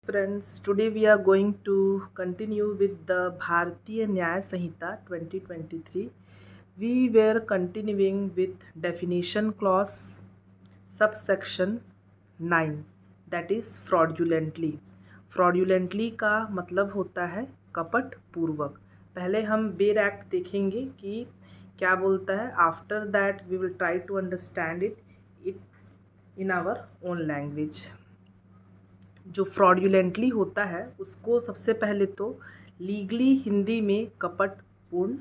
Friends, today we are going to continue with the Bharatiya Nyaya Samhita 2023. We were continuing with definition clause subsection 9, that is fraudulently. fraudulently का मतलब होता है कपट पूर्वक. पहले हम बेर एक्ट देखेंगे कि क्या बोलता है. After that we will try to understand it in our own language. जो फ्रॉडुलेंटली होता है उसको सबसे पहले तो लीगली हिंदी में कपटपूर्ण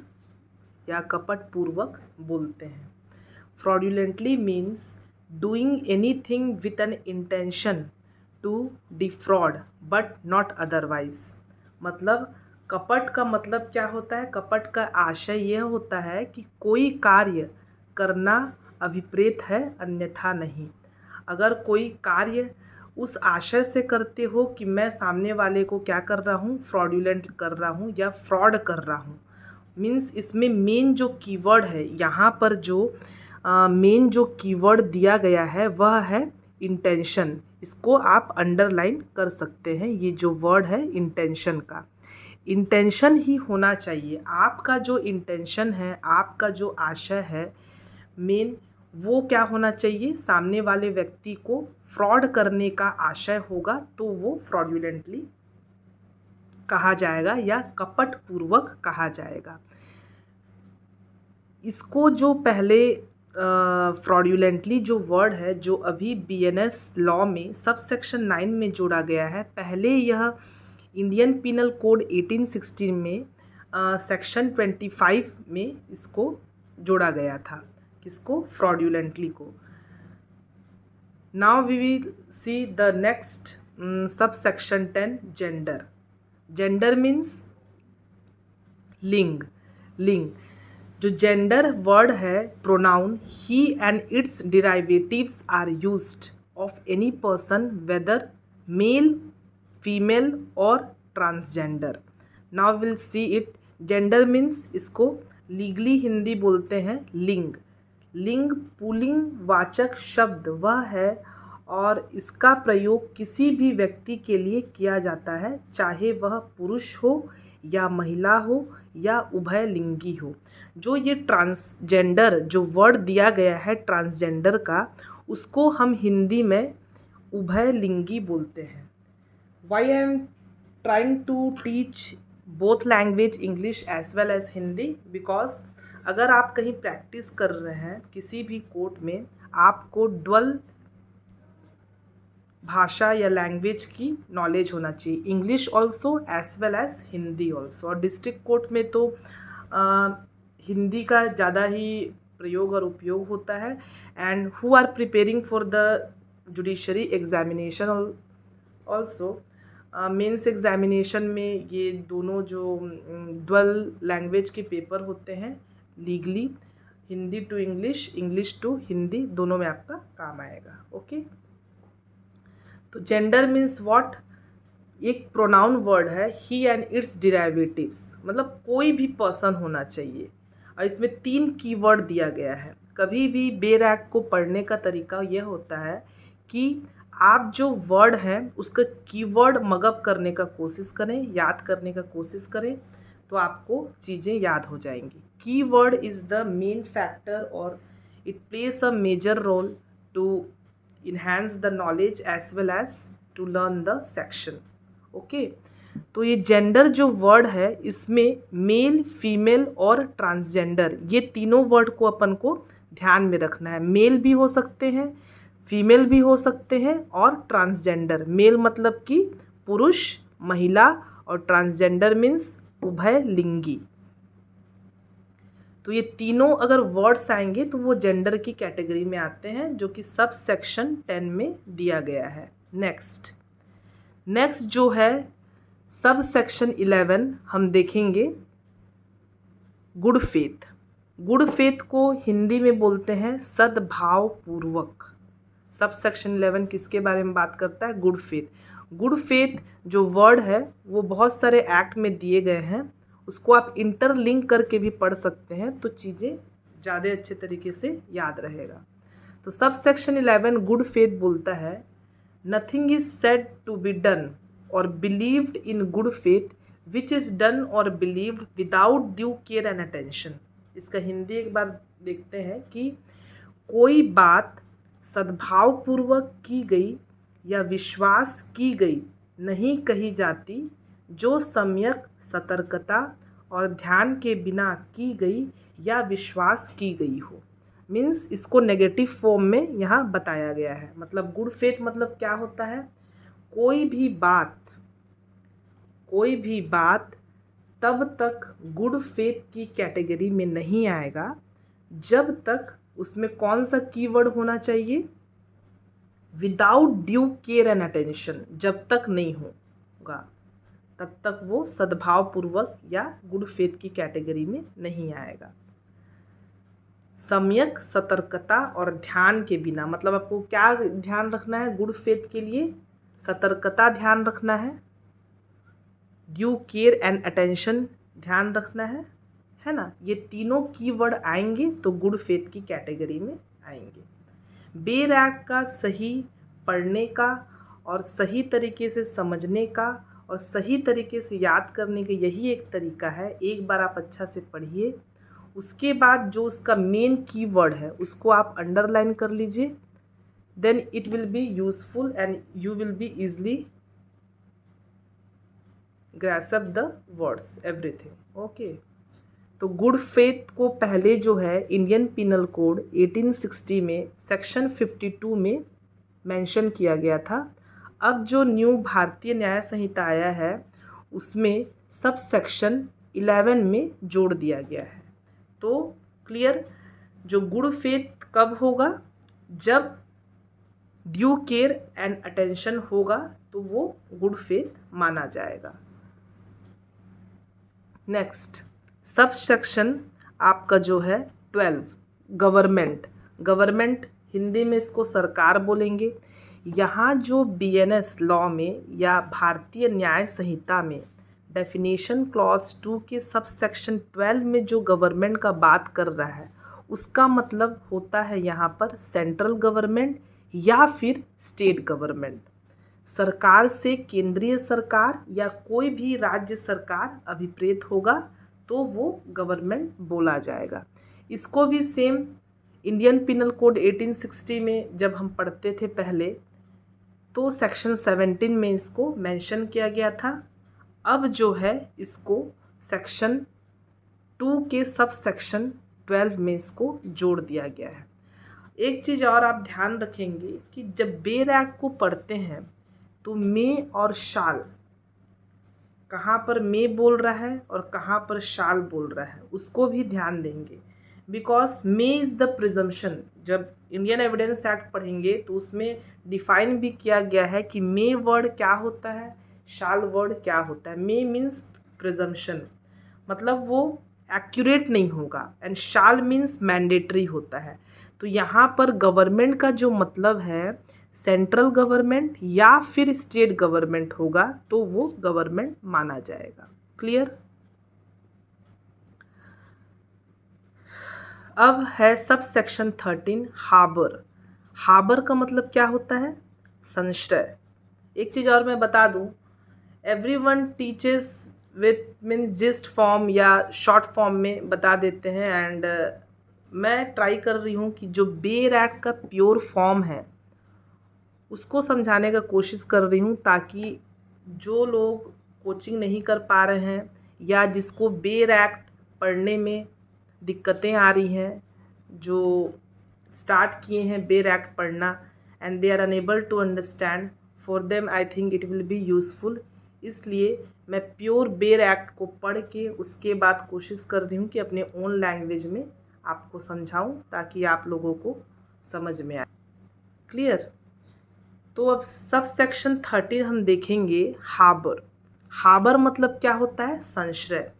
या कपटपूर्वक बोलते हैं. Fraudulently means doing anything with an intention to defraud but not otherwise. मतलब कपट का मतलब क्या होता है. कपट का आशय यह होता है कि कोई कार्य करना अभिप्रेत है अन्यथा नहीं. अगर कोई कार्य उस आशय से करते हो कि मैं सामने वाले को क्या कर रहा हूँ, फ्रॉडुलेंट कर रहा हूँ या फ्रॉड कर रहा हूँ. मीन्स इसमें मेन जो कीवर्ड है, यहाँ पर जो मेन जो कीवर्ड दिया गया है वह है इंटेंशन. इसको आप अंडरलाइन कर सकते हैं. ये जो वर्ड है इंटेंशन का, इंटेंशन ही होना चाहिए. आपका जो इंटेंशन है, आपका जो आशय है मेन, वो क्या होना चाहिए. सामने वाले व्यक्ति को फ्रॉड करने का आशय होगा तो वो फ्रॉडुलेंटली कहा जाएगा या कपट पूर्वक कहा जाएगा. इसको जो पहले फ्रॉडुलेंटली जो वर्ड है जो अभी BNS लॉ में सबसेक्शन 9 में जोड़ा गया है, पहले यह इंडियन पिनल कोड 1816 में सेक्शन 25 में इसको जोड़ा गया था. किसको? फ्रॉडुलेंटली को. Now we will see the next subsection 10, gender. Gender means लिंग. लिंग जो जेंडर वर्ड है, pronoun he and its derivatives are used of any person whether male, female और transgender. Now will see it. Gender means इसको legally Hindi बोलते हैं लिंग. लिंग पुल्लिंग वाचक शब्द वह है और इसका प्रयोग किसी भी व्यक्ति के लिए किया जाता है, चाहे वह पुरुष हो या महिला हो या उभय लिंगी हो. जो ये ट्रांसजेंडर जो वर्ड दिया गया है ट्रांसजेंडर का, उसको हम हिंदी में उभय लिंगी बोलते हैं. Why I am trying to teach both language, English as well as Hindi, because अगर आप कहीं प्रैक्टिस कर रहे हैं किसी भी कोर्ट में, आपको डुअल भाषा या लैंग्वेज की नॉलेज होना चाहिए, English also as well as Hindi also. और डिस्ट्रिक्ट कोर्ट में तो हिंदी का ज़्यादा ही प्रयोग और उपयोग होता है. And who are preparing for the judiciary examination also, mains examination में ये दोनों जो डुअल लैंग्वेज के पेपर होते हैं, legally Hindi to English, English to Hindi, दोनों में आपका काम आएगा. ओके. तो जेंडर मीन्स व्हाट. एक प्रोनाउन वर्ड है, ही एंड इट्स डिराइवेटिव्स, मतलब कोई भी पर्सन होना चाहिए. और इसमें 3 कीवर्ड दिया गया है. कभी भी बेर एक्ट को पढ़ने का तरीका यह होता है कि आप जो वर्ड है उसका कीवर्ड मगअप करने का कोशिश करें, याद करने का कोशिश करें, तो आपको चीज़ें याद हो जाएंगी. Keyword is the main factor और it place a major role to enhance the knowledge as well as to learn the section. Okay. तो ये जेंडर जो वर्ड है इसमें मेल, फीमेल और ट्रांसजेंडर, ये तीनों वर्ड को अपन को ध्यान में रखना है. मेल भी हो सकते हैं, फीमेल भी हो सकते हैं और ट्रांसजेंडर. मेल मतलब कि पुरुष, महिला, और ट्रांसजेंडर मीन्स उभय लिंगी. तो ये तीनों अगर वर्ड्स आएंगे तो वो जेंडर की कैटेगरी में आते हैं, जो कि सब सेक्शन 10 में दिया गया है. नेक्स्ट जो है सब सेक्शन 11 हम देखेंगे गुड फेथ. गुड फेथ को हिंदी में बोलते हैं सद्भाव पूर्वक. सब सेक्शन 11 किसके बारे में बात करता है? Good faith. गुड फेथ जो वर्ड है वो बहुत सारे एक्ट में दिए गए हैं, उसको आप इंटरलिंक करके भी पढ़ सकते हैं तो चीज़ें ज़्यादा अच्छे तरीके से याद रहेगा. तो सब सेक्शन 11 गुड फेथ बोलता है nothing is said to be done or believed in good faith which is done or believed without due care and attention। इसका हिंदी एक बार देखते हैं कि कोई बात सद्भावपूर्वक की गई या विश्वास की गई नहीं कही जाती जो सम्यक सतर्कता और ध्यान के बिना की गई या विश्वास की गई हो। मीन्स इसको नेगेटिव फॉर्म में यहाँ बताया गया है। मतलब गुड फेथ मतलब क्या होता है, कोई भी बात तब तक गुड फेथ की कैटेगरी में नहीं आएगा जब तक उसमें कौन सा कीवर्ड होना चाहिए, without due care and attention. जब तक नहीं होगा तब तक वो सद्भावपूर्वक या गुड फेथ की कैटेगरी में नहीं आएगा। सम्यक सतर्कता और ध्यान के बिना, मतलब आपको क्या ध्यान रखना है गुड फेथ के लिए, सतर्कता ध्यान रखना है, ड्यू केयर एंड अटेंशन ध्यान रखना है ना। ये तीनों कीवर्ड आएंगे तो गुड फेथ की कैटेगरी में आएंगे। बेर एक्ट का सही पढ़ने का और सही तरीके से समझने का और सही तरीके से याद करने का यही एक तरीका है। एक बार आप अच्छा से पढ़िए, उसके बाद जो उसका मेन कीवर्ड है उसको आप अंडरलाइन कर लीजिए, then it will be useful and you will be easily grasp the words everything. Okay, तो गुड फेथ को पहले जो है इंडियन पिनल कोड 1860 में सेक्शन 52 में मेंशन किया गया था। अब जो न्यू भारतीय न्याय संहिता आया है उसमें सब सेक्शन 11 में जोड़ दिया गया है। तो क्लियर, जो गुड फेथ कब होगा, जब ड्यू केयर एंड अटेंशन होगा तो वो गुड फेथ माना जाएगा। नेक्स्ट सब सेक्शन आपका जो है 12 गवर्नमेंट हिंदी में इसको सरकार बोलेंगे। यहाँ जो बीएनएस लॉ में या भारतीय न्याय संहिता में डेफिनेशन क्लॉज 2 के सब सेक्शन 12 में जो गवर्नमेंट का बात कर रहा है उसका मतलब होता है यहाँ पर सेंट्रल गवर्नमेंट या फिर स्टेट गवर्नमेंट। सरकार से केंद्रीय सरकार या कोई भी राज्य सरकार अभिप्रेत होगा तो वो गवर्नमेंट बोला जाएगा। इसको भी सेम इंडियन पिनल कोड 1860 में जब हम पढ़ते थे पहले तो सेक्शन 17 में इसको मेंशन किया गया था। अब जो है इसको सेक्शन 2 के सब सेक्शन 12 में इसको जोड़ दिया गया है। एक चीज़ और आप ध्यान रखेंगे कि जब बेर एक्ट को पढ़ते हैं तो मे और शाल, कहाँ पर मे बोल रहा है और कहाँ पर शाल बोल रहा है उसको भी ध्यान देंगे। Because may is the presumption. जब इंडियन एविडेंस एक्ट पढ़ेंगे तो उसमें डिफाइन भी किया गया है कि मे वर्ड क्या होता है, शाल वर्ड क्या होता है। मे मीन्स प्रिजम्पशन, मतलब वो एक्यूरेट नहीं होगा, एंड शाल मीन्स मैंडेटरी होता है। तो यहाँ पर गवर्नमेंट का जो मतलब है सेंट्रल गवर्नमेंट या फिर स्टेट गवर्नमेंट होगा तो वो गवर्नमेंट माना जाएगा। क्लियर। अब है सब सेक्शन 13 हार्बर का मतलब क्या होता है, संश्रय। एक चीज़ और मैं बता दूं, everyone teaches with means gist form या शॉर्ट फॉर्म में बता देते हैं, एंड मैं ट्राई कर रही हूँ कि जो बेर एक्ट का प्योर फॉर्म है उसको समझाने का कोशिश कर रही हूँ, ताकि जो लोग कोचिंग नहीं कर पा रहे हैं या जिसको बेर एक्ट पढ़ने में दिक्कतें आ रही हैं, जो स्टार्ट किए हैं बेर एक्ट पढ़ना and they are unable to understand, for them I think it will be useful. इसलिए मैं प्योर बेर एक्ट को पढ़ के उसके बाद कोशिश कर रही हूँ कि अपने ओन लैंग्वेज में आपको समझाऊँ ताकि आप लोगों को समझ में आए। क्लियर। तो अब सब सेक्शन 13 हम देखेंगे हार्बर मतलब क्या होता है, संश्रय।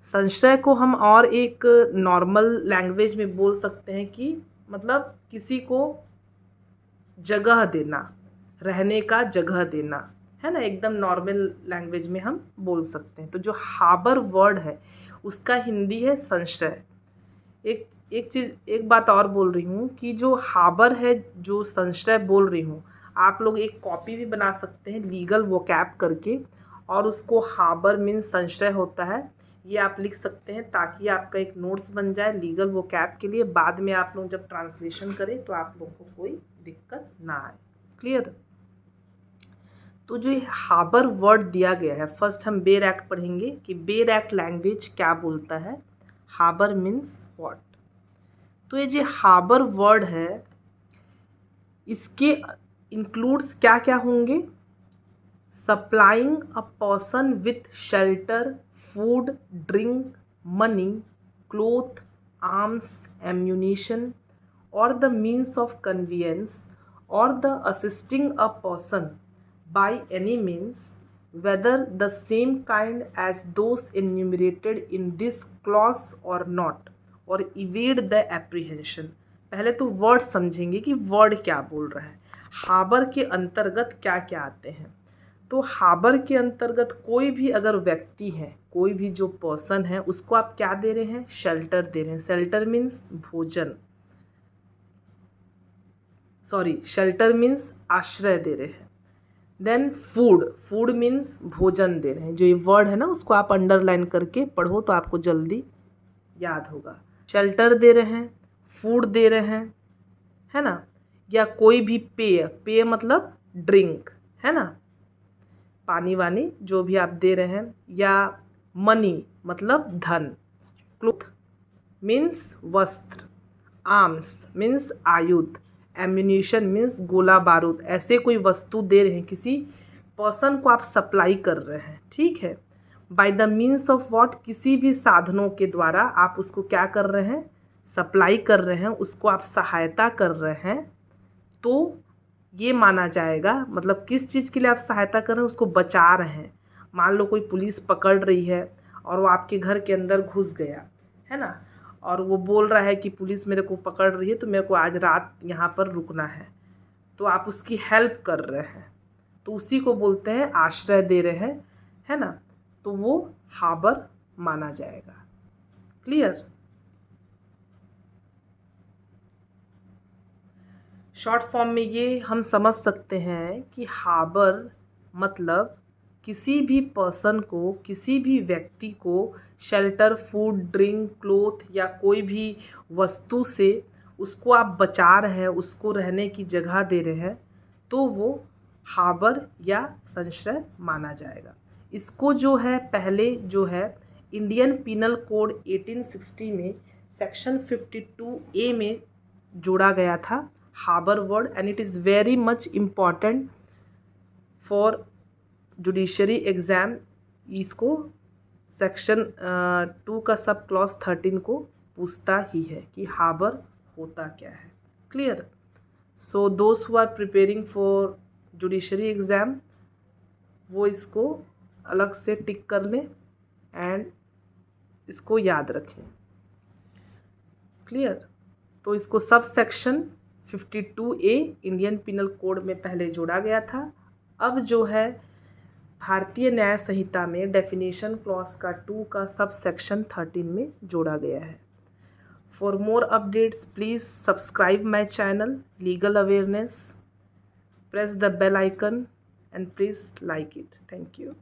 संश्रय को हम और एक नॉर्मल लैंग्वेज में बोल सकते हैं कि मतलब किसी को जगह देना, रहने का जगह देना, है ना, एकदम नॉर्मल लैंग्वेज में हम बोल सकते हैं। तो जो हार्बर वर्ड है उसका हिंदी है संश्रय। एक बात और बोल रही हूँ कि जो हार्बर है, जो संश्रय बोल रही हूँ, आप लोग एक कॉपी भी बना सकते हैं लीगल वोकैब करके, और उसको हार्बर मीन्स संशय होता है, ये आप लिख सकते हैं ताकि आपका एक नोट्स बन जाए लीगल वोकैब के लिए। बाद में आप लोग जब ट्रांसलेशन करें तो आप लोगों को कोई दिक्कत ना आए। क्लियर? तो जो हार्बर वर्ड दिया गया है, फर्स्ट हम बेर एक्ट पढ़ेंगे कि बेर एक्ट लैंग्वेज क्या बोलता है, हार्बर मीन्स व्हाट। तो ये जो हार्बर वर्ड है इसके इंक्लूड्स क्या क्या होंगे, supplying a person with shelter, food, drink, money, cloth, arms, ammunition और द मीन्स ऑफ कन्वीनियंस और the assisting a person by any means whether the same kind as those enumerated in this clause or not or evade the apprehension। पहले तो word समझेंगे कि word क्या बोल रहा है, हार्बर के अंतर्गत क्या क्या आते हैं। तो हार्बर के अंतर्गत कोई भी अगर व्यक्ति है, कोई भी जो पर्सन है, उसको आप क्या दे रहे हैं, शेल्टर दे रहे हैं। शेल्टर मीन्स भोजन, सॉरी शेल्टर मीन्स आश्रय दे रहे हैं। देन फूड, फूड मीन्स भोजन दे रहे हैं। जो ये वर्ड है ना उसको आप अंडरलाइन करके पढ़ो तो आपको जल्दी याद होगा। शेल्टर दे रहे हैं, फूड दे रहे हैं, है ना, या कोई भी पेय, पेय मतलब ड्रिंक, है ना, पानी वानी जो भी आप दे रहे हैं, या मनी मतलब धन, क्लोथ मीन्स वस्त्र, आर्म्स मीन्स आयुध, एम्यूनिशन मीन्स गोला बारूद, ऐसे कोई वस्तु दे रहे हैं, किसी पर्सन को आप सप्लाई कर रहे हैं। ठीक है, by the means of what, किसी भी साधनों के द्वारा आप उसको क्या कर रहे हैं, सप्लाई कर रहे हैं, उसको आप सहायता कर रहे हैं, तो ये माना जाएगा, मतलब किस चीज़ के लिए आप सहायता कर रहे हैं, उसको बचा रहे हैं। मान लो कोई पुलिस पकड़ रही है और वो आपके घर के अंदर घुस गया, है ना, और वो बोल रहा है कि पुलिस मेरे को पकड़ रही है तो मेरे को आज रात यहाँ पर रुकना है, तो आप उसकी हेल्प कर रहे हैं, तो उसी को बोलते हैं आश्रय दे रहे हैं, है ना, तो वो हार्बर माना जाएगा। क्लियर? शॉर्ट फॉर्म में ये हम समझ सकते हैं कि हार्बर मतलब किसी भी पर्सन को, किसी भी व्यक्ति को शेल्टर, फूड, ड्रिंक, क्लोथ या कोई भी वस्तु से उसको आप बचा रहे हैं, उसको रहने की जगह दे रहे हैं, तो वो हार्बर या संश्रय माना जाएगा। इसको जो है पहले जो है इंडियन पिनल कोड 1860 में सेक्शन 52A में जोड़ा गया था harbour word, and it is very much important for judiciary exam. इसको सेक्शन 2 का सब क्लॉज 13 को पूछता ही है कि हार्बर होता क्या है। Clear? So those who are preparing for judiciary exam वो इसको अलग से टिक कर लें एंड इसको याद रखें। क्लियर? तो इसको sub section 52A Indian penal code में पहले जोड़ा गया था। अब जो है भारतीय न्याय संहिता में डेफिनेशन क्लॉज का 2 का सब सेक्शन 13 में जोड़ा गया है। For more updates please subscribe my channel legal awareness, press the bell icon and please like it. Thank you.